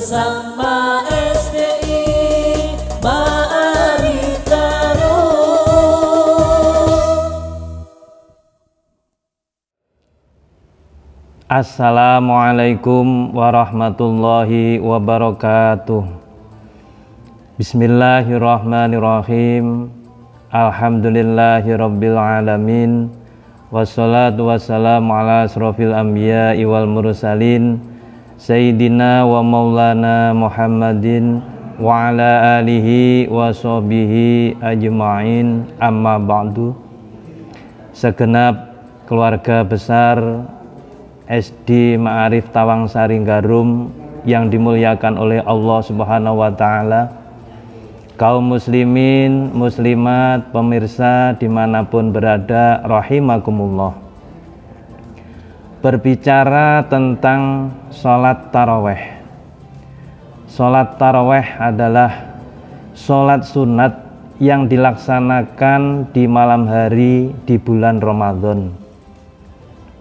bersama STI Ma'arif Darul. Assalamualaikum warahmatullahi wabarakatuh. Bismillahirrahmanirrahim. Alhamdulillahirabbil alamin. Wassalatu wassalamu ala asrofil anbiya'i wal mursalin Sayyidina wa maulana Muhammadin wa ala alihi wa sahbihi ajma'in, amma ba'du. Segenap keluarga besar SD Ma'arif Tawangsari Garum yang dimuliakan oleh Allah Subhanahu wa Ta'ala, kaum muslimin, muslimat, pemirsa dimanapun berada, rahimakumullah. Berbicara tentang sholat taraweh. Sholat taraweh adalah sholat sunat yang dilaksanakan di malam hari di bulan Ramadan.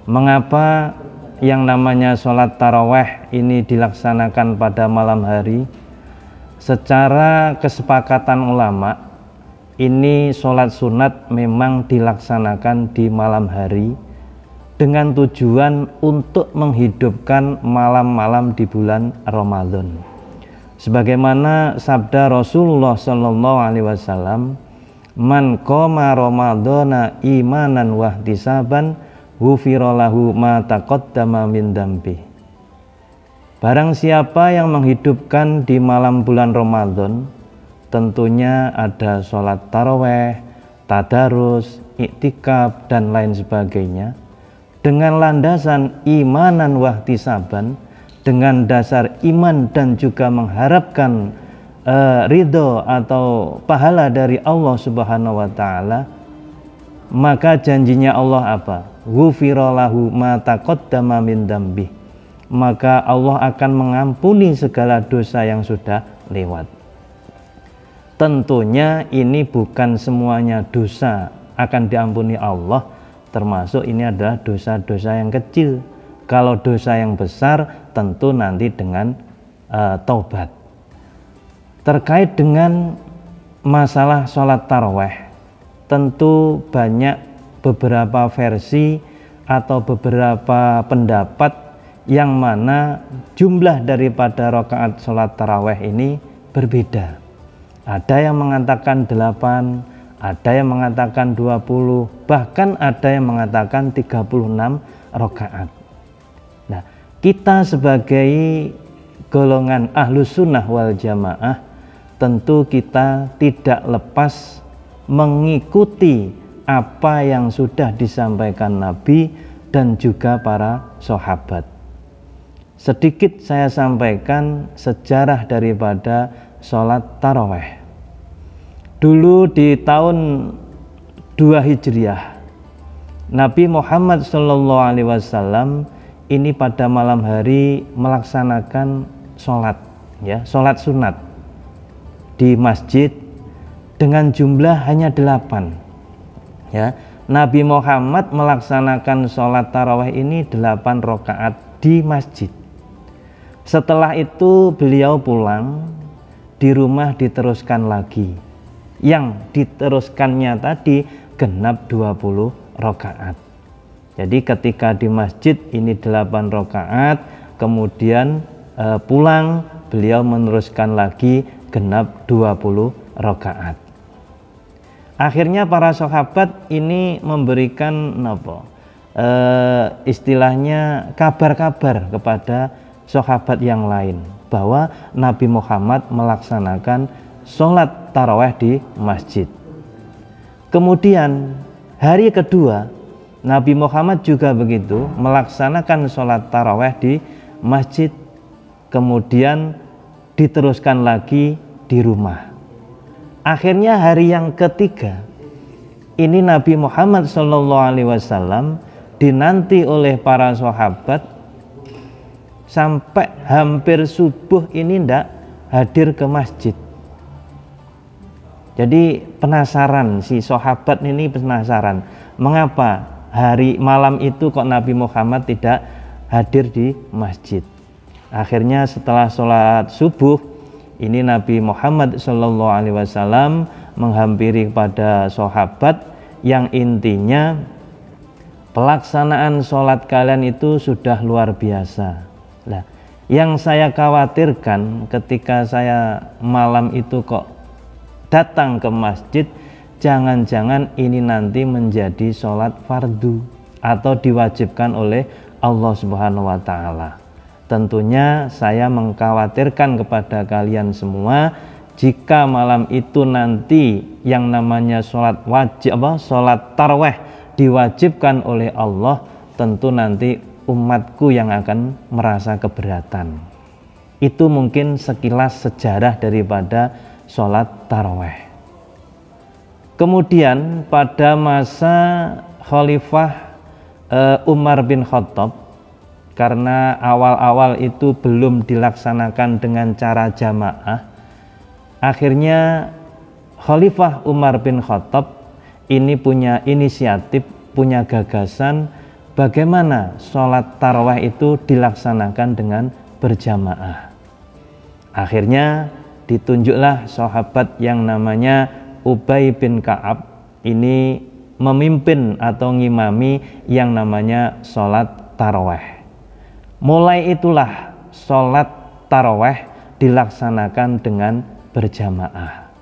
Mengapa yang namanya sholat taraweh ini dilaksanakan pada malam hari? Secara kesepakatan ulama, ini sholat sunat memang dilaksanakan di malam hari dengan tujuan untuk menghidupkan malam-malam di bulan Ramadan. Sebagaimana sabda Rasulullah Shallallahu Alaihi Wasallam, "Man qoma Ramadana imanan wahtisaban, ghufira lahu ma taqaddama min dambi." Barang siapa yang menghidupkan di malam bulan Ramadan, tentunya ada sholat taraweh, tadarus, iktikaf, dan lain sebagainya, dengan landasan imanan wahtisaban, dengan dasar iman dan juga mengharapkan ridho atau pahala dari Allah Subhanahu wa Ta'ala, maka janjinya Allah apa? Ghufira lahu ma taqaddama min dambi. Maka Allah akan mengampuni segala dosa yang sudah lewat. Tentunya ini bukan semuanya dosa akan diampuni Allah, termasuk ini adalah dosa-dosa yang kecil. Kalau dosa yang besar tentu nanti dengan taubat. Terkait dengan masalah sholat taraweh, tentu banyak beberapa versi atau beberapa pendapat yang mana jumlah daripada rakaat sholat taraweh ini berbeda. Ada yang mengatakan 8, ada yang mengatakan 20, bahkan ada yang mengatakan 36 rakaat. Nah, kita sebagai golongan ahlus sunnah wal jamaah, tentu kita tidak lepas mengikuti apa yang sudah disampaikan Nabi dan juga para sahabat. Sedikit saya sampaikan sejarah daripada sholat taraweh. Dulu di tahun 2 Hijriah, Nabi Muhammad SAW ini pada malam hari melaksanakan sholat, ya, sholat sunat di masjid dengan jumlah hanya 8. Ya, Nabi Muhammad melaksanakan sholat taraweh ini 8 rakaat di masjid. Setelah itu beliau pulang, di rumah diteruskan lagi. Yang diteruskannya tadi genap 20 rakaat. Jadi ketika di masjid ini 8 rakaat, kemudian pulang beliau meneruskan lagi genap 20 rakaat. Akhirnya para sahabat ini memberikan istilahnya kabar-kabar kepada sahabat yang lain bahwa Nabi Muhammad melaksanakan sholat taraweh di masjid. Kemudian hari kedua Nabi Muhammad juga begitu melaksanakan sholat taraweh di masjid, kemudian diteruskan lagi di rumah. Akhirnya hari yang ketiga ini Nabi Muhammad SAW dinanti oleh para sahabat sampai hampir subuh ini tidak hadir ke masjid. Jadi penasaran, si sahabat ini penasaran, mengapa hari malam itu kok Nabi Muhammad tidak hadir di masjid. Akhirnya setelah sholat subuh ini Nabi Muhammad SAW menghampiri kepada sahabat yang intinya pelaksanaan sholat kalian itu sudah luar biasa. Nah, yang saya khawatirkan ketika saya malam itu kok datang ke masjid, jangan-jangan ini nanti menjadi sholat fardu atau diwajibkan oleh Allah Subhanahu wa Ta'ala. Tentunya saya mengkhawatirkan kepada kalian semua, jika malam itu nanti yang namanya sholat wajib, sholat taraweh diwajibkan oleh Allah, tentu nanti umatku yang akan merasa keberatan. Itu mungkin sekilas sejarah daripada sholat taraweh. Kemudian pada masa Khalifah Umar bin Khattab, karena awal-awal itu belum dilaksanakan dengan cara jamaah, akhirnya Khalifah Umar bin Khattab ini punya inisiatif, punya gagasan bagaimana sholat tarawih itu dilaksanakan dengan berjamaah. Akhirnya ditunjuklah sahabat yang namanya Ubay bin Ka'ab ini memimpin atau ngimami yang namanya sholat tarawih. Mulai itulah sholat tarawih dilaksanakan dengan berjamaah.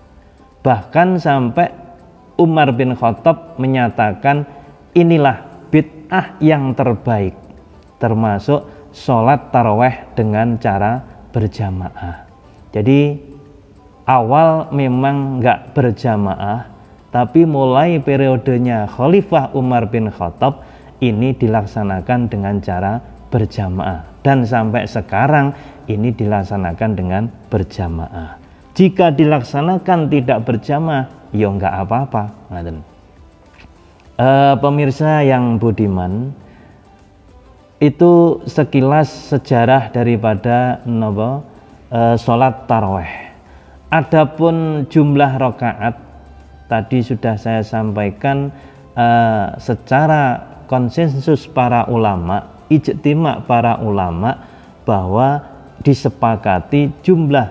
Bahkan sampai Umar bin Khattab menyatakan inilah bid'ah yang terbaik, termasuk sholat tarawih dengan cara berjamaah. Jadi awal memang nggak berjamaah, tapi mulai periodenya Khalifah Umar bin Khattab ini dilaksanakan dengan cara berjamaah, dan sampai sekarang ini dilaksanakan dengan berjamaah. Jika dilaksanakan tidak berjamaah, ya nggak apa-apa. Pemirsa yang budiman, itu sekilas sejarah daripada sholat taraweh. Adapun jumlah rakaat tadi sudah saya sampaikan, secara konsensus para ulama, ijtima para ulama, bahwa disepakati jumlah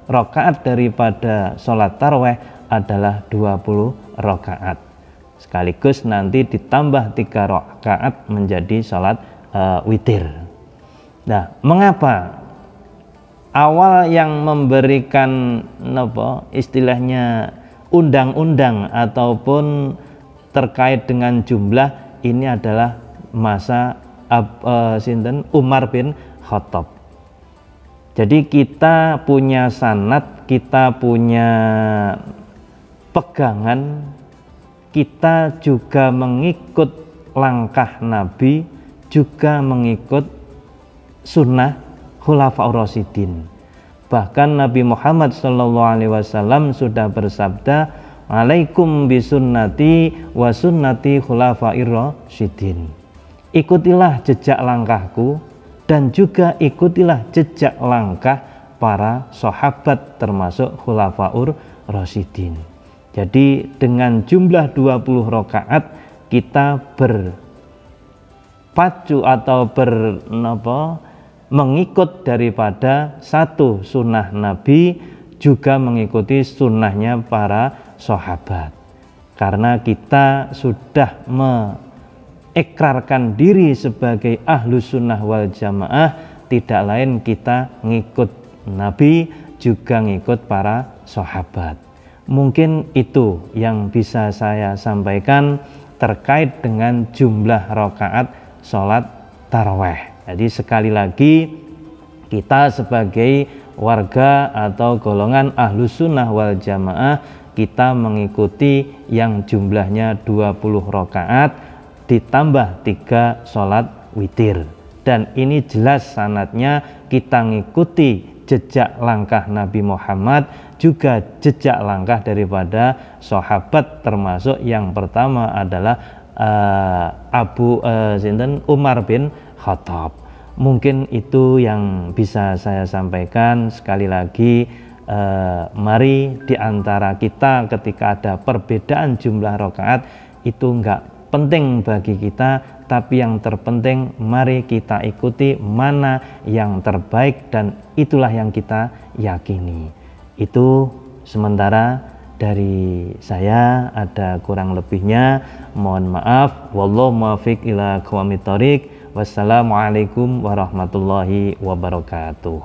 rakaat daripada sholat taraweh adalah 20 rakaat. Sekaligus nanti ditambah 3 rakaat menjadi sholat witir. Nah, mengapa awal yang memberikan istilahnya undang-undang ataupun terkait dengan jumlah ini adalah masa Umar bin Khattab. Jadi kita punya sanad, kita punya pegangan, kita juga mengikut langkah Nabi, juga mengikut sunnah Khulafaur Rasyidin. Bahkan Nabi Muhammad SAW sudah bersabda, "Alaikum bisunnati wa sunnati khulafair rasyidin." Ikutilah jejak langkahku dan juga ikutilah jejak langkah para sahabat termasuk Khulafaur Rasyidin. Jadi dengan jumlah 20 rakaat kita berpacu atau mengikut daripada satu sunnah Nabi, juga mengikuti sunnahnya para sahabat. Karena kita sudah mengikrarkan diri sebagai ahlu sunnah wal jamaah, tidak lain kita ngikut Nabi, juga ngikut para sahabat. Mungkin itu yang bisa saya sampaikan terkait dengan jumlah rakaat sholat taraweh. Jadi sekali lagi, kita sebagai warga atau golongan ahlu sunnah wal jamaah, kita mengikuti yang jumlahnya 20 rakaat ditambah 3 sholat witir. Dan ini jelas sanadnya kita ngikuti jejak langkah Nabi Muhammad, juga jejak langkah daripada sahabat, termasuk yang pertama adalah Umar bin Khattab. Mungkin itu yang bisa saya sampaikan. Sekali lagi, mari diantara kita ketika ada perbedaan jumlah rakaat itu enggak penting bagi kita, tapi yang terpenting mari kita ikuti mana yang terbaik dan itulah yang kita yakini. Itu sementara dari saya, ada kurang lebihnya mohon maaf. Wallahu muwaffiq ila aqwamit thoriq. Wassalamualaikum warahmatullahi wabarakatuh.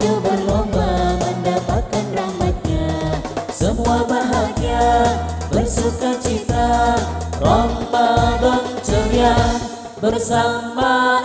Berlomba mendapatkan rahmatnya, semua bahagia bersuka cita, Ramadan ceria bersama